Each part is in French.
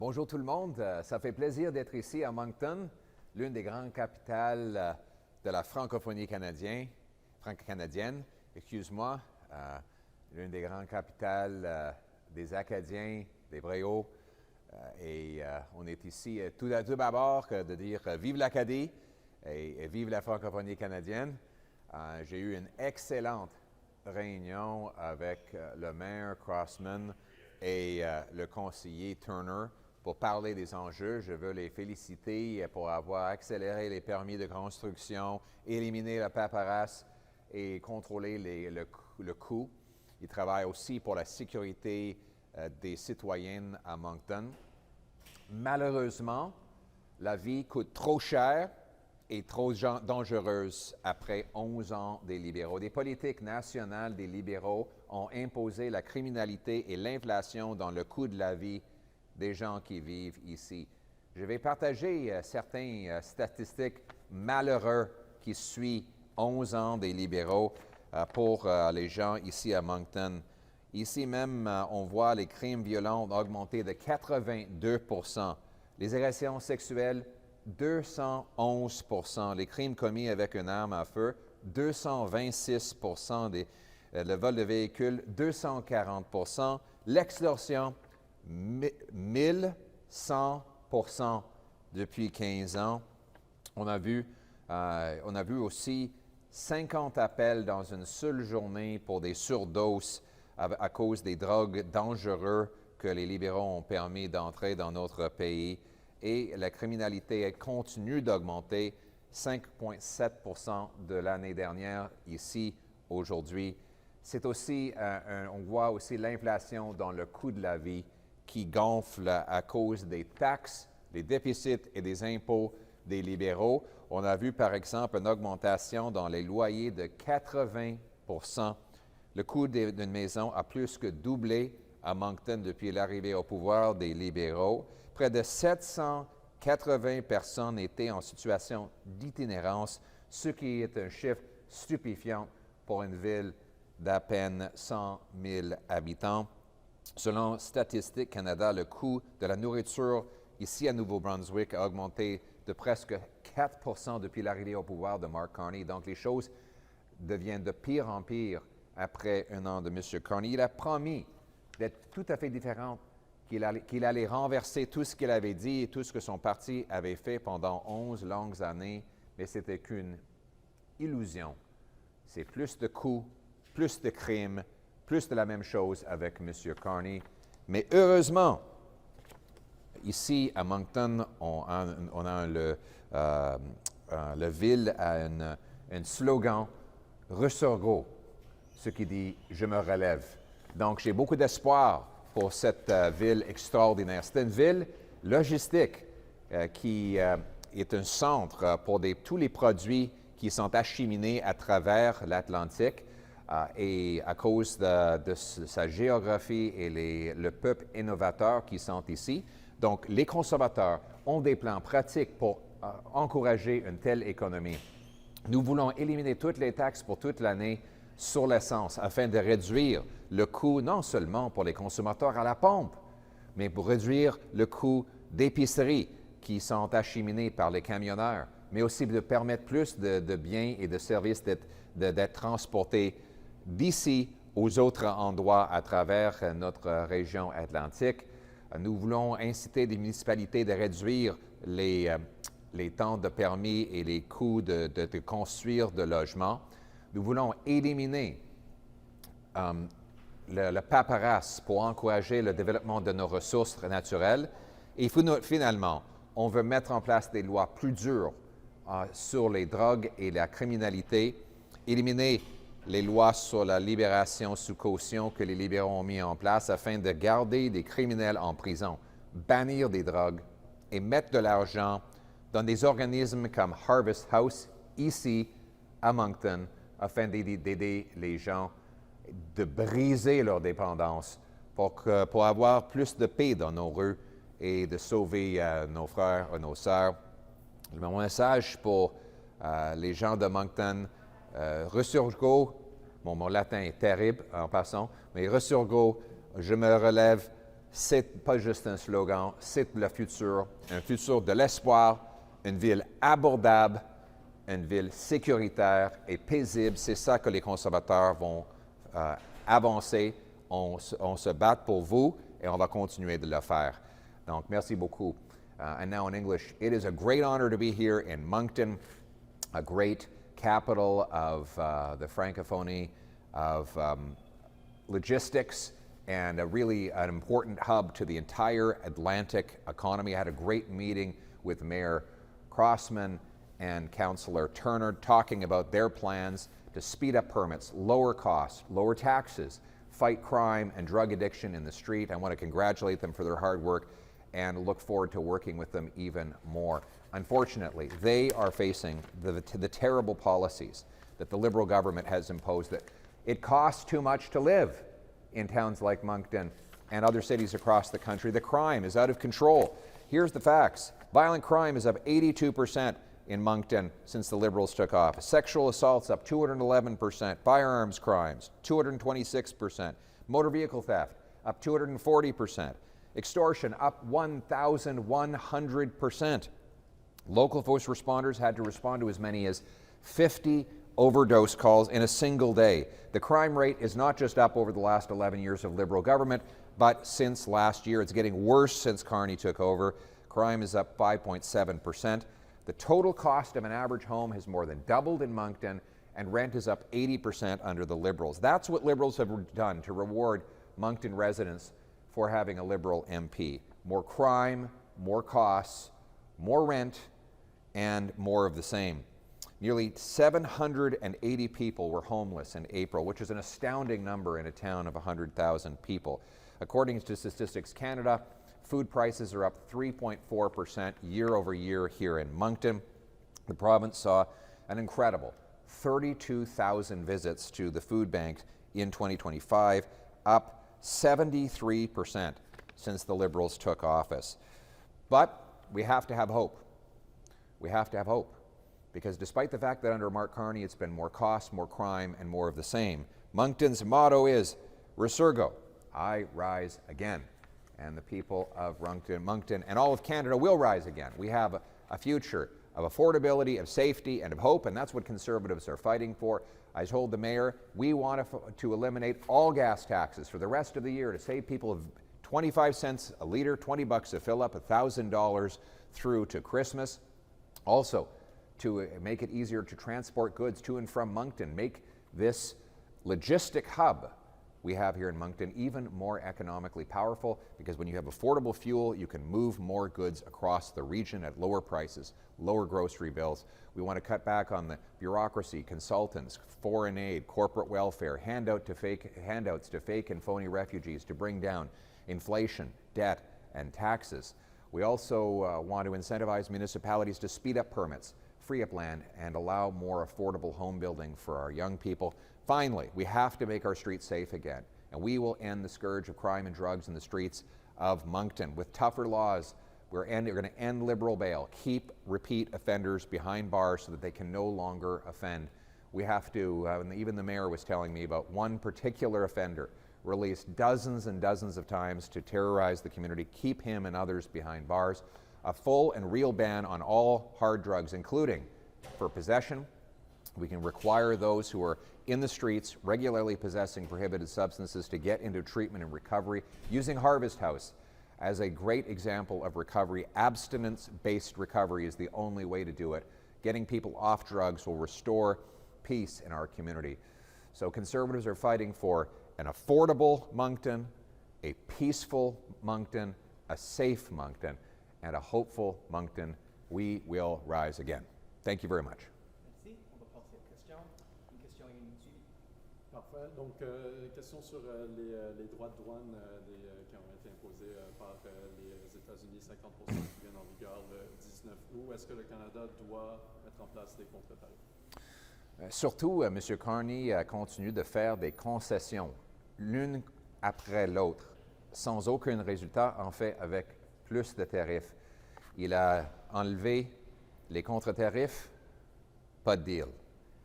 Bonjour tout le monde, ça fait plaisir d'être ici à Moncton, l'une des grandes capitales de la francophonie canadienne, excuse-moi, l'une des grandes capitales des Acadiens, des Bréaux, et on est ici tout d'abord de dire vive l'Acadie et vive la francophonie canadienne. J'ai eu une excellente réunion avec le maire Crossman et le conseiller Turner pour parler des enjeux. Je veux les féliciter pour avoir accéléré les permis de construction, éliminé la paperasse et contrôlé le coût. Ils travaillent aussi pour la sécurité des citoyennes à Moncton. Malheureusement, la vie coûte trop cher et trop dangereuse après 11 ans des libéraux. Des politiques nationales des libéraux ont imposé la criminalité et l'inflation dans le coût de la vie des gens qui vivent ici. Je vais partager certaines statistiques malheureuses qui suivent 11 ans des libéraux pour les gens ici à Moncton. Ici même, on voit les crimes violents augmenter de 82 %, les agressions sexuelles 211 %, les crimes commis avec une arme à feu 226 %, le vol de véhicules 240 %, l'extorsion 1100 % depuis 15 ans. On a vu aussi 50 appels dans une seule journée pour des surdoses à cause des drogues dangereuses que les libéraux ont permis d'entrer dans notre pays. Et la criminalité continue d'augmenter, 5,7 % de l'année dernière ici, aujourd'hui. C'est aussi, on voit aussi l'inflation dans le coût de la vie qui gonfle à cause des taxes, des déficits et des impôts des libéraux. On a vu par exemple une augmentation dans les loyers de 80 %. Le coût d'une maison a plus que doublé à Moncton depuis l'arrivée au pouvoir des libéraux. Près de 780 personnes étaient en situation d'itinérance, ce qui est un chiffre stupéfiant pour une ville d'à peine 100 000 habitants. Selon Statistique Canada, le coût de la nourriture ici à Nouveau-Brunswick a augmenté de presque 4 % depuis l'arrivée au pouvoir de Mark Carney. Donc les choses deviennent de pire en pire après un an de M. Carney. Il a promis d'être tout à fait différent, qu'il allait renverser tout ce qu'il avait dit et tout ce que son parti avait fait pendant 11 longues années, mais c'était qu'une illusion. C'est plus de coûts, plus de crimes, plus de la même chose avec M. Carney. Mais heureusement, ici à Moncton, la ville a un slogan « Ressorgo », ce qui dit « Je me relève ». Donc, j'ai beaucoup d'espoir pour cette ville extraordinaire. C'est une ville logistique qui est un centre pour tous les produits qui sont acheminés à travers l'Atlantique. Et à cause de sa géographie et le peuple innovateur qui sont ici. Donc, les conservateurs ont des plans pratiques pour encourager une telle économie. Nous voulons éliminer toutes les taxes pour toute l'année sur l'essence afin de réduire le coût non seulement pour les consommateurs à la pompe, mais pour réduire le coût d'épicerie qui sont acheminés par les camionneurs, mais aussi de permettre plus de biens et de services d'être transportés d'ici aux autres endroits à travers notre région atlantique. Nous voulons inciter les municipalités de réduire les temps de permis et les coûts de construire de logements. Nous voulons éliminer le paperasse pour encourager le développement de nos ressources naturelles. Et finalement, on veut mettre en place des lois plus dures sur les drogues et la criminalité, éliminer les lois sur la libération sous caution que les libéraux ont mis en place afin de garder des criminels en prison, bannir des drogues et mettre de l'argent dans des organismes comme Harvest House, ici à Moncton, afin d'aider les gens de briser leur dépendance pour avoir plus de paix dans nos rues et de sauver nos frères et nos sœurs. Mon message pour les gens de Moncton, Ressurgo, mon latin est terrible en passant, mais Ressurgo, je me relève, c'est pas juste un slogan, c'est le futur, un futur de l'espoir, une ville abordable, une ville sécuritaire et paisible. C'est ça que les conservateurs vont avancer. On se bat pour vous et on va continuer de le faire. Donc, merci beaucoup. And now in English, it is a great honor to be here in Moncton, a great capital of the Francophonie, of logistics, and really an important hub to the entire Atlantic economy. I had a great meeting with Mayor Crossman and Councillor Turner talking about their plans to speed up permits, lower costs, lower taxes, fight crime and drug addiction in the street. I want to congratulate them for their hard work and look forward to working with them even more. Unfortunately, they are facing the terrible policies that the Liberal government has imposed, that it costs too much to live in towns like Moncton and other cities across the country. The crime is out of control. Here's the facts. Violent crime is up 82% in Moncton since the Liberals took office. Sexual assaults up 211%. Firearms crimes, 226%. Motor vehicle theft up 240%. Extortion up 1,100%. Local first responders had to respond to as many as 50 overdose calls in a single day. The crime rate is not just up over the last 11 years of Liberal government, but since last year. It's getting worse since Carney took over. Crime is up 5.7%. The total cost of an average home has more than doubled in Moncton, and rent is up 80% under the Liberals. That's what Liberals have done to reward Moncton residents for having a Liberal MP. More crime, more costs, more rent, and more of the same. Nearly 780 people were homeless in April, which is an astounding number in a town of 100,000 people. According to Statistics Canada, food prices are up 3.4% year over year here in Moncton. The province saw an incredible 32,000 visits to the food bank in 2025, up 73% since the Liberals took office. But we have to have hope. We have to have hope. Because despite the fact that under Mark Carney it's been more cost, more crime, and more of the same, Moncton's motto is Resurgo, I rise again. And the people of Moncton and all of Canada will rise again. We have a future of affordability, of safety, and of hope, and that's what Conservatives are fighting for. I told the Mayor we want to eliminate all gas taxes for the rest of the year to save people 25 cents a litre, $20 to fill up, $1,000 through to Christmas. Also, to make it easier to transport goods to and from Moncton, make this logistic hub we have here in Moncton even more economically powerful, because when you have affordable fuel, you can move more goods across the region at lower prices, lower grocery bills. We want to cut back on the bureaucracy, consultants, foreign aid, corporate welfare, handouts to fake and phony refugees to bring down inflation, debt, and taxes. We also want to incentivize municipalities to speed up permits, free up land, and allow more affordable home building for our young people. Finally, we have to make our streets safe again, and we will end the scourge of crime and drugs in the streets of Moncton. With tougher laws, we're going to end Liberal bail, keep repeat offenders behind bars so that they can no longer offend. We have to, even the Mayor was telling me about one particular offender released dozens and dozens of times to terrorize the community, keep him and others behind bars. A full and real ban on all hard drugs, including for possession. We can require those who are in the streets regularly possessing prohibited substances to get into treatment and recovery, using Harvest House as a great example of recovery. Abstinence-based recovery is the only way to do it. Getting people off drugs will restore peace in our community. So Conservatives are fighting for an affordable Moncton, a peaceful Moncton, a safe Moncton, and a hopeful Moncton. We will rise again. Thank you very much. Merci. On va passer aux questions. Une question inutile. Parfait. Donc, question sur les droits de douane qui ont été imposés par les États-Unis, 50% qui viennent en vigueur le 19 août. Est-ce que le Canada doit mettre en place des contre-tarifs? Surtout, M. Carney continue de faire des concessions, l'une après l'autre, sans aucun résultat, en fait, avec plus de tarifs. Il a enlevé les contre-tarifs, pas de deal.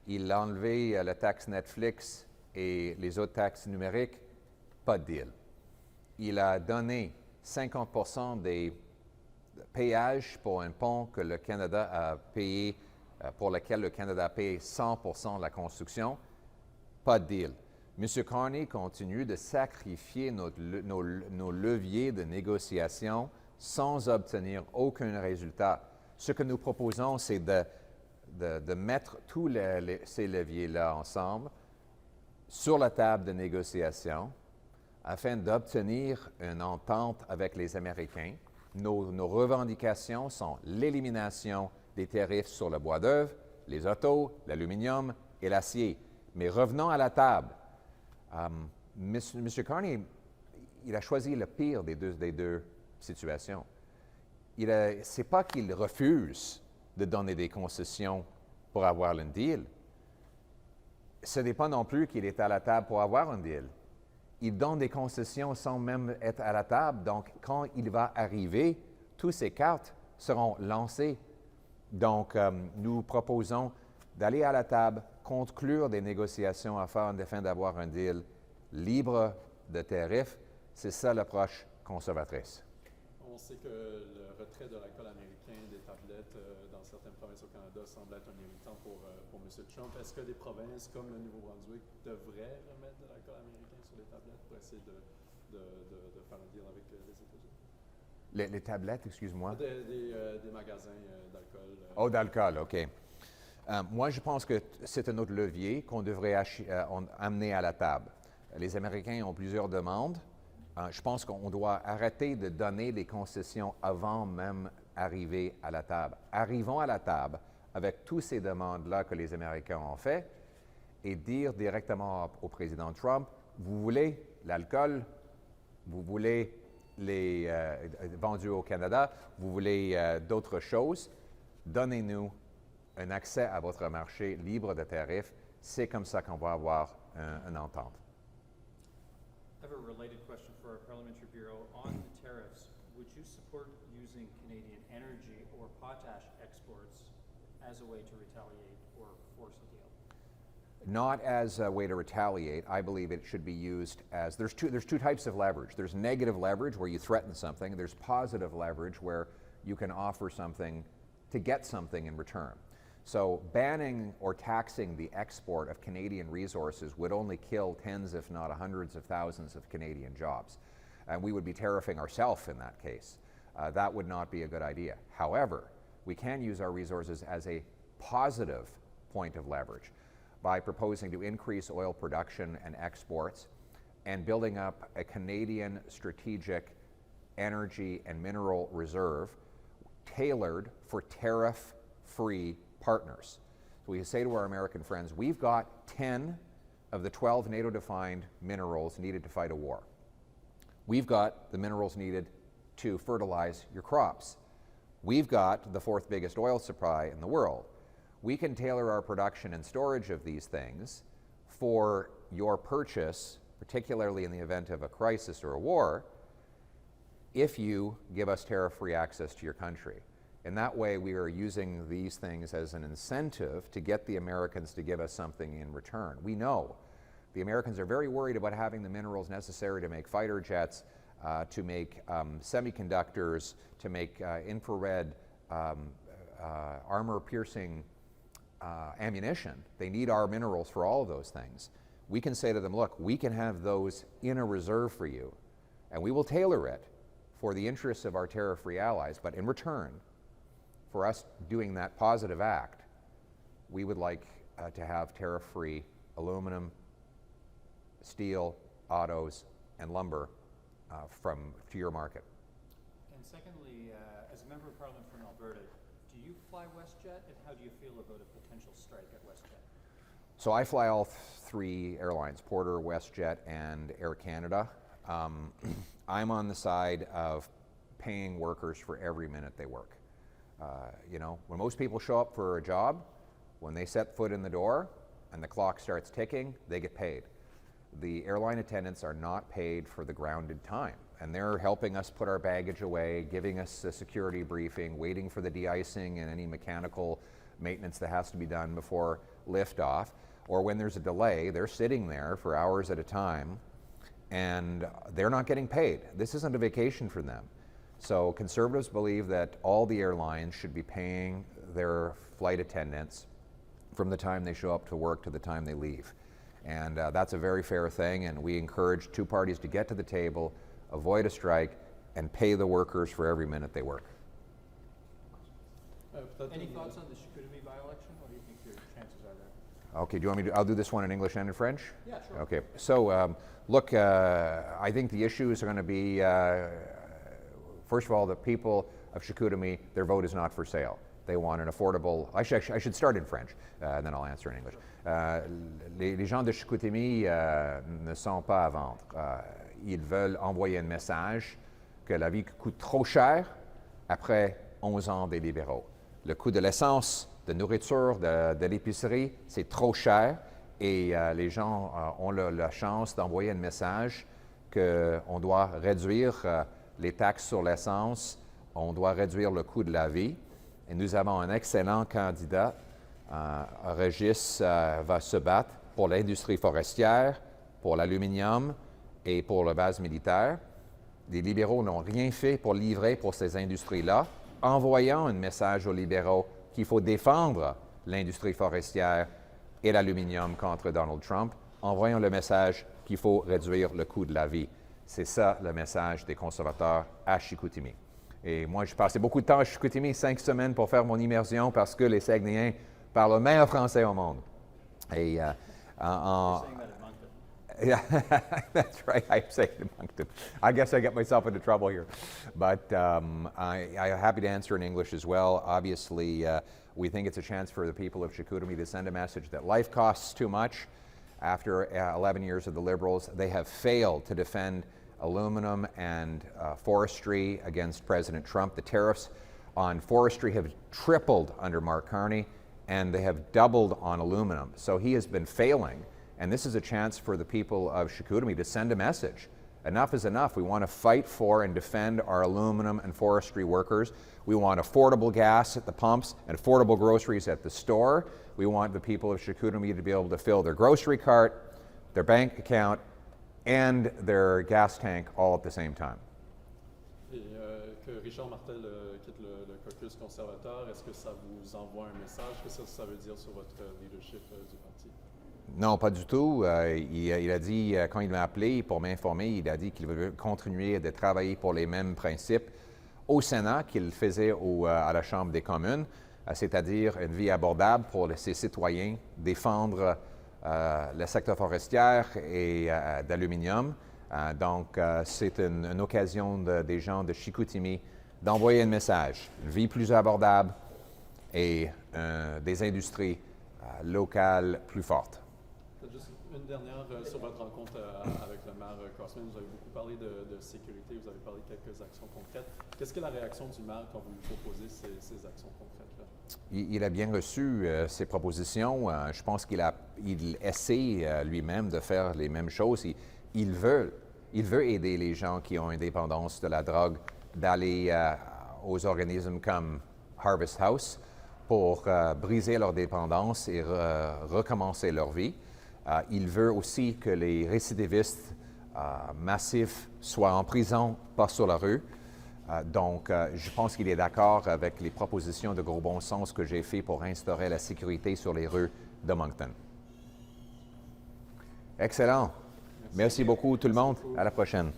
Il a enlevé la taxe Netflix et les autres taxes numériques, pas de deal. il a donné 50% des péages pour un pont que le Canada a payé, pour lequel le Canada a payé 100% de la construction. Pas de deal. M. Carney continue de sacrifier nos leviers de négociation sans obtenir aucun résultat. Ce que nous proposons, c'est de mettre tous ces leviers-là ensemble sur la table de négociation afin d'obtenir une entente avec les Américains. Nos revendications sont l'élimination des tarifs sur le bois d'œuvre, les autos, l'aluminium et l'acier. Mais revenons à la table. M. Carney, il a choisi le pire des deux situations. Ce n'est pas qu'il refuse de donner des concessions pour avoir un deal. Ce n'est pas non plus qu'il est à la table pour avoir un deal. Il donne des concessions sans même être à la table. Donc, quand il va arriver, toutes ces cartes seront lancées. Donc, nous proposons d'aller à la table, conclure des négociations afin d'avoir un deal libre de tarifs. C'est ça l'approche conservatrice. On sait que le retrait de l'alcool américain des tablettes dans certaines provinces au Canada semble être un irritant pour M. Trump. Est-ce que des provinces comme le Nouveau-Brunswick devraient remettre de l'alcool américain sur les tablettes pour essayer de faire un deal avec les États-Unis? Les tablettes, excuse-moi? Des magasins d'alcool. Oh, d'alcool, OK. Moi, je pense que c'est un autre levier qu'on devrait amener à la table. Les Américains ont plusieurs demandes. Je pense qu'on doit arrêter de donner des concessions avant même d'arriver à la table. Arrivons à la table avec toutes ces demandes-là que les Américains ont fait et dire directement au président Trump, vous voulez l'alcool, vous voulez les vendus au Canada, vous voulez d'autres choses, donnez-nous un accès à votre marché libre de tarifs. C'est comme ça qu'on va avoir une entente. I have a related question for our Parliamentary Bureau. On the tariffs, would you support using Canadian energy or potash exports as a way to retaliate or force a deal? Not as a way to retaliate. I believe it should be used as, there's two types of leverage. There's negative leverage where you threaten something. There's positive leverage where you can offer something to get something in return. So banning or taxing the export of Canadian resources would only kill tens, if not hundreds of thousands of Canadian jobs. And we would be tariffing ourselves in that case. That would not be a good idea. However, we can use our resources as a positive point of leverage by proposing to increase oil production and exports and building up a Canadian strategic energy and mineral reserve tailored for tariff-free partners. So we say to our American friends, we've got 10 of the 12 NATO-defined minerals needed to fight a war. We've got the minerals needed to fertilize your crops. We've got the fourth biggest oil supply in the world. We can tailor our production and storage of these things for your purchase, particularly in the event of a crisis or a war, if you give us tariff-free access to your country. In that way, we are using these things as an incentive to get the Americans to give us something in return. We know the Americans are very worried about having the minerals necessary to make fighter jets, to make semiconductors, to make infrared armor-piercing ammunition. They need our minerals for all of those things. We can say to them, look, we can have those in a reserve for you, and we will tailor it for the interests of our tariff-free allies, but in return, for us doing that positive act, we would like to have tariff-free aluminum, steel, autos, and lumber to your market. And secondly, as a member of Parliament from Alberta, do you fly WestJet, and how do you feel about a potential strike at WestJet? So I fly all three airlines, Porter, WestJet, and Air Canada. I'm on the side of paying workers for every minute they work. You know, when most people show up for a job, when they set foot in the door and the clock starts ticking, they get paid. The airline attendants are not paid for the grounded time, and they're helping us put our baggage away, giving us a security briefing, waiting for the de-icing and any mechanical maintenance that has to be done before liftoff. Or when there's a delay, they're sitting there for hours at a time, and they're not getting paid. This isn't a vacation for them. So Conservatives believe that all the airlines should be paying their flight attendants from the time they show up to work to the time they leave. And that's a very fair thing, and we encourage two parties to get to the table, avoid a strike, and pay the workers for every minute they work. Any thoughts on the Chicoutimi by-election? What do you think your chances are there? Okay, do you want me to, I'll do this one in English and in French? Yeah, sure. Okay, so look, I think the issues are going to be, first of all, the people of Chicoutimi, their vote is not for sale. They want an affordable, I should start in French, then I'll answer in English. Les gens de Chicoutimi ne sont pas à vendre. Ils veulent envoyer un message que la vie coûte trop cher après 11 ans des libéraux. Le coût de l'essence, de nourriture, de l'épicerie, c'est trop cher et les gens ont la chance d'envoyer un message qu'on doit réduire les taxes sur l'essence, on doit réduire le coût de la vie. Et nous avons un excellent candidat. Régis va se battre pour l'industrie forestière, pour l'aluminium et pour la base militaire. Les libéraux n'ont rien fait pour livrer pour ces industries-là. Envoyons un message aux libéraux qu'il faut défendre l'industrie forestière et l'aluminium contre Donald Trump. Envoyons le message qu'il faut réduire le coût de la vie. C'est ça le message des conservateurs à Chicoutimi. Et moi, j'ai passé beaucoup de temps à Chicoutimi, 5 semaines pour faire mon immersion parce que les Saguenayens parlent le meilleur français au monde. Et You're saying that at Moncton. yeah, that's right. I'm saying in Moncton. I guess I get myself into trouble here. But I'm happy to answer in English as well. Obviously, we think it's a chance for the people of Chicoutimi to send a message that life costs too much. After 11 years of the Liberals, they have failed to defend aluminum and forestry against President Trump. The tariffs on forestry have tripled under Mark Carney, and they have doubled on aluminum. So he has been failing, and this is a chance for the people of Chicoutimi to send a message. Enough is enough. We want to fight for and defend our aluminum and forestry workers. We want affordable gas at the pumps and affordable groceries at the store. We want the people of Chicoutimi to be able to fill their grocery cart, their bank account, and their gas tank all at the same time. Et que Richard Martel quitte le caucus conservateur, est-ce que ça vous envoie un message? Qu'est-ce que ça veut dire sur votre leadership du parti? Non, pas du tout. Il a dit, quand il m'a appelé pour m'informer, il a dit qu'il veut continuer de travailler pour les mêmes principes au Sénat qu'il faisait à la Chambre des communes, c'est-à-dire une vie abordable pour ses citoyens, défendre le secteur forestier et d'aluminium. Donc, c'est une occasion des gens de Chicoutimi d'envoyer un message, une vie plus abordable et des industries locales plus fortes. Juste une dernière sur votre rencontre avec le maire Crossman. Vous avez beaucoup parlé de sécurité, vous avez parlé de quelques actions concrètes. Qu'est-ce que la réaction du maire quand vous lui proposez ces actions concrètes-là? Il a bien reçu ces propositions. Je pense qu'il essaie lui-même de faire les mêmes choses. Il veut aider les gens qui ont une dépendance de la drogue d'aller aux organismes comme Harvest House pour briser leur dépendance et recommencer leur vie. Il veut aussi que les récidivistes massifs soient en prison, pas sur la rue. Donc, je pense qu'il est d'accord avec les propositions de gros bon sens que j'ai faites pour instaurer la sécurité sur les rues de Moncton. Excellent. Merci beaucoup tout le monde. À la prochaine.